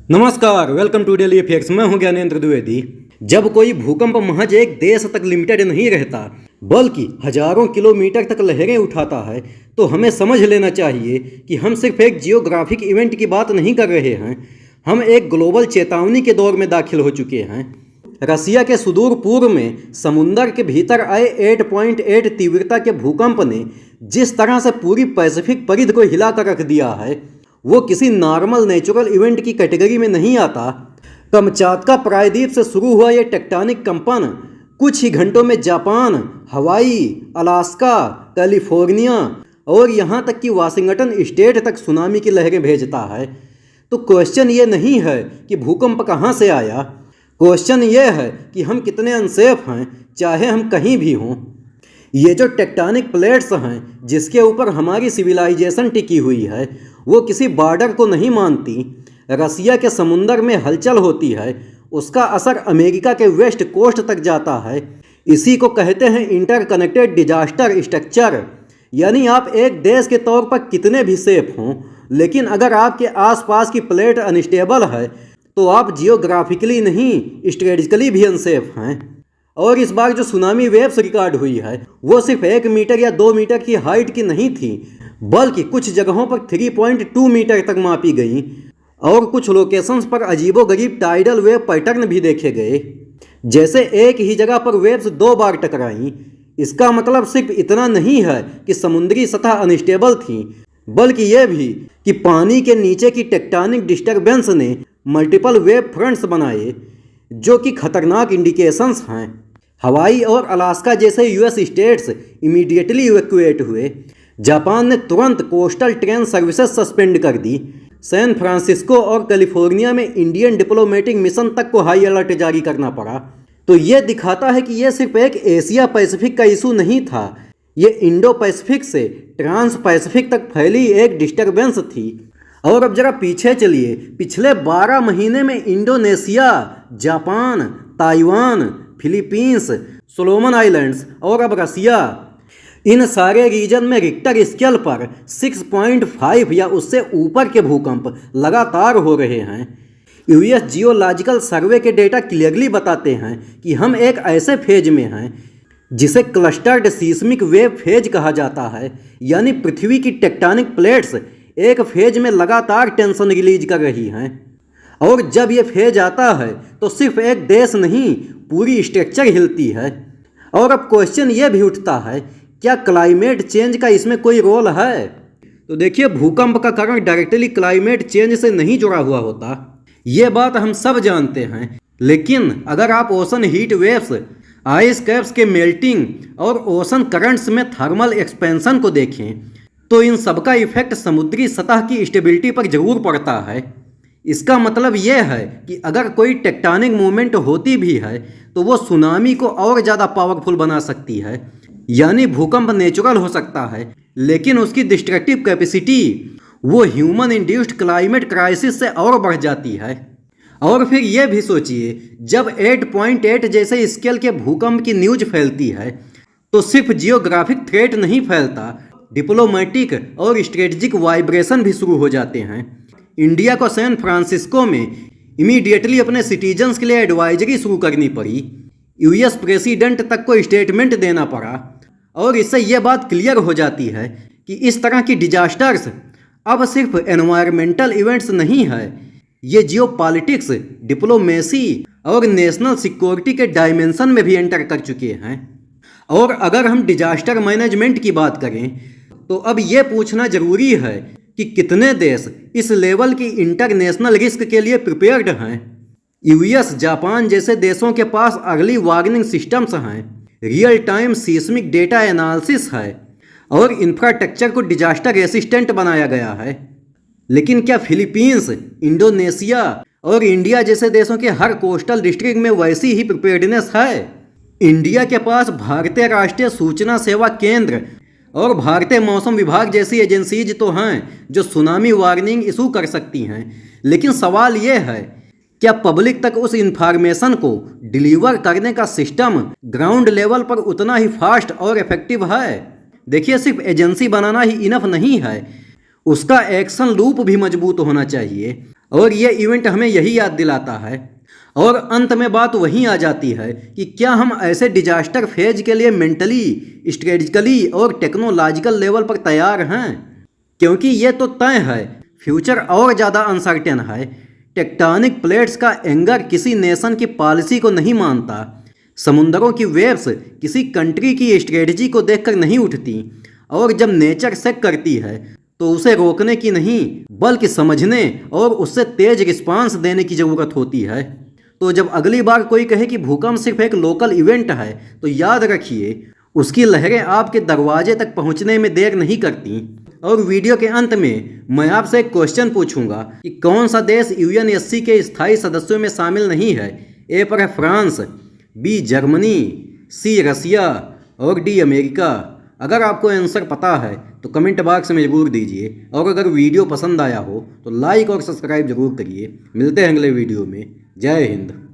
नमस्कार, welcome to daily effects. मैं हूं ज्ञानेंद्र द्विवेदी। जब कोई भूकंप महज एक देश तक लिमिटेड नहीं रहता बल्कि हजारों किलोमीटर तक लहरें उठाता है तो हमें समझ लेना चाहिए कि हम सिर्फ एक जियोग्राफिक इवेंट की बात नहीं कर रहे हैं, हम एक ग्लोबल चेतावनी के दौर में दाखिल हो चुके हैं। रसिया के सुदूर पूर्व में समुंदर के भीतर आए 8.8 तीव्रता के भूकंप ने जिस तरह से पूरी पैसिफिक परिध को हिला कर रख दिया है वो किसी नॉर्मल नेचुरल इवेंट की कैटेगरी में नहीं आता। कमचातका प्रायद्वीप से शुरू हुआ ये टेक्टोनिक कंपन कुछ ही घंटों में जापान, हवाई, अलास्का, कैलिफोर्निया और यहाँ तक कि वाशिंगटन स्टेट तक सुनामी की लहरें भेजता है। तो क्वेश्चन ये नहीं है कि भूकंप कहाँ से आया, क्वेश्चन ये है कि हम कितने अनसेफ हैं चाहे हम कहीं भी हों। ये जो टेक्टोनिक प्लेट्स हैं जिसके ऊपर हमारी सिविलाइजेशन टिकी हुई है वो किसी बॉर्डर को नहीं मानती। रसिया के समुंदर में हलचल होती है, उसका असर अमेरिका के वेस्ट कोस्ट तक जाता है। इसी को कहते हैं इंटरकनेक्टेड डिजास्टर स्ट्रक्चर। यानी आप एक देश के तौर पर कितने भी सेफ हों, लेकिन अगर आपके आसपास की प्लेट अनस्टेबल है तो आप जियोग्राफिकली नहीं स्ट्रेटेजिकली भी अनसेफ हैं। और इस बार जो सुनामी वेव्स रिकॉर्ड हुई है वो सिर्फ 1 मीटर या 2 मीटर की हाइट की नहीं थी बल्कि कुछ जगहों पर 3.2 मीटर तक मापी गई और कुछ लोकेशंस पर अजीबोगरीब टाइडल वेव पैटर्न भी देखे गए, जैसे एक ही जगह पर वेव्स 2 बार टकराईं। इसका मतलब सिर्फ इतना नहीं है कि समुद्री सतह अनस्टेबल थी बल्कि यह भी कि पानी के नीचे की टेक्टोनिक डिस्टर्बेंस ने मल्टीपल वेव फ्रंट्स बनाए जो कि खतरनाक इंडिकेशंस हैं। हवाई और अलास्का जैसे यूएस स्टेट्स इमीडिएटली इवैक्यूएट हुए। जापान ने तुरंत कोस्टल ट्रेन सर्विसेज सस्पेंड कर दी। सैन फ्रांसिस्को और कैलिफोर्निया में इंडियन डिप्लोमेटिक मिशन तक को हाई अलर्ट जारी करना पड़ा। तो ये दिखाता है कि यह सिर्फ एक एशिया पैसिफिक का इशू नहीं था, ये इंडो पैसिफिक से ट्रांस पैसिफिक तक फैली एक डिस्टर्बेंस थी। और अब जरा पीछे चलिए, पिछले 12 महीने में Indonesia, Japan, Taiwan, Philippines, Solomon islands और अब रसिया, इन सारे रीजन में रिक्टर स्केल पर 6.5 या उससे ऊपर के भूकंप लगातार हो रहे हैं। यूएस जियोलॉजिकल सर्वे के डेटा क्लियरली बताते हैं कि हम एक ऐसे फेज में हैं जिसे क्लस्टर्ड सीस्मिक वेव फेज कहा जाता है। यानी पृथ्वी की टेक्टोनिक प्लेट्स एक फेज में लगातार टेंशन रिलीज कर रही हैं और जब ये फेज आता है तो सिर्फ एक देश नहीं पूरी स्ट्रक्चर हिलती है। और अब क्वेश्चन ये भी उठता है, क्या क्लाइमेट चेंज का इसमें कोई रोल है? तो देखिए, भूकंप का कारण डायरेक्टली क्लाइमेट चेंज से नहीं जुड़ा हुआ होता, ये बात हम सब जानते हैं। लेकिन अगर आप ocean heat waves, ice caps के मेल्टिंग और ओशन करंट्स में थर्मल एक्सपेंशन को देखें तो इन सबका इफेक्ट समुद्री सतह की स्टेबिलिटी पर जरूर पड़ता है। इसका मतलब यह है कि अगर कोई टेक्टोनिक मूवमेंट होती भी है तो वो सुनामी को और ज़्यादा पावरफुल बना सकती है। यानी भूकंप नेचुरल हो सकता है लेकिन उसकी डिस्ट्रक्टिव कैपेसिटी वो ह्यूमन इंड्यूस्ड क्लाइमेट क्राइसिस से और बढ़ जाती है। और फिर ये भी सोचिए, जब 8.8 जैसे स्केल के भूकंप की न्यूज फैलती है तो सिर्फ जियोग्राफिक थ्रेट नहीं फैलता, डिप्लोमेटिक और स्ट्रेटेजिक वाइब्रेशन भी शुरू हो जाते हैं। इंडिया को सैन फ्रांसिस्को में इमीडिएटली अपने सिटीजन्स के लिए एडवाइजरी शुरू करनी पड़ी, यूएस प्रेसिडेंट तक को स्टेटमेंट देना पड़ा और इससे यह बात क्लियर हो जाती है कि इस तरह की डिजास्टर्स अब सिर्फ एनवायरमेंटल इवेंट्स नहीं है, ये जियोपॉलिटिक्स, डिप्लोमेसी और नेशनल सिक्योरिटी के डायमेंशन में भी एंटर कर चुके हैं। और अगर हम डिजास्टर मैनेजमेंट की बात करें तो अब ये पूछना जरूरी है कि कितने देश इस लेवल की इंटरनेशनल रिस्क के लिए प्रिपेयर्ड हैं। यूएस, जापान जैसे देशों के पास अर्ली वार्निंग सिस्टम्स हैं, real time seismic data analysis है और इंफ्रास्ट्रक्चर को डिजास्टर रेसिस्टेंट बनाया गया है। लेकिन क्या फिलीपींस, इंडोनेशिया और इंडिया जैसे देशों के हर कोस्टल डिस्ट्रिक्ट में वैसी ही प्रिपेयर्डनेस है? इंडिया के पास भारतीय राष्ट्रीय सूचना सेवा केंद्र और भारतीय मौसम विभाग जैसी एजेंसीज तो हैं जो सुनामी वार्निंग इशू कर सकती हैं, लेकिन सवाल ये है क्या पब्लिक तक उस इंफॉर्मेशन को डिलीवर करने का सिस्टम ग्राउंड लेवल पर उतना ही फास्ट और इफेक्टिव है? देखिए, सिर्फ एजेंसी बनाना ही इनफ नहीं है, उसका एक्शन लूप भी मजबूत होना चाहिए। और ये इवेंट हमें यही याद दिलाता है। और अंत में बात वहीं आ जाती है कि क्या हम ऐसे डिजास्टर फेज के लिए मेंटली, स्ट्रेटजिकली और टेक्नोलॉजिकल लेवल पर तैयार हैं? क्योंकि ये तो तय है, फ्यूचर और ज़्यादा अनसर्टेन है। टेक्टोनिक प्लेट्स का एंगर किसी नेशन की पॉलिसी को नहीं मानता। समुंदरों की वेव्स किसी कंट्री की स्ट्रेटजी को देखकर नहीं उठती। और जब नेचर सेक करती है तो उसे रोकने की नहीं बल्कि समझने और उससे तेज रिस्पांस देने की ज़रूरत होती है। तो जब अगली बार कोई कहे कि भूकंप सिर्फ एक लोकल इवेंट है तो याद रखिए उसकी लहरें आपके दरवाजे तक पहुंचने में देर नहीं करती। और वीडियो के अंत में मैं आपसे एक क्वेश्चन पूछूंगा कि कौन सा देश यूएनएससी के स्थायी सदस्यों में शामिल नहीं है? ए पर है फ्रांस, बी जर्मनी, सी रसिया और डी अमेरिका। अगर आपको आंसर पता है तो कमेंट बॉक्स में ज़रूर दीजिए। और अगर वीडियो पसंद आया हो तो लाइक और सब्सक्राइब जरूर करिए। मिलते हैं अगले वीडियो में। जय हिंद।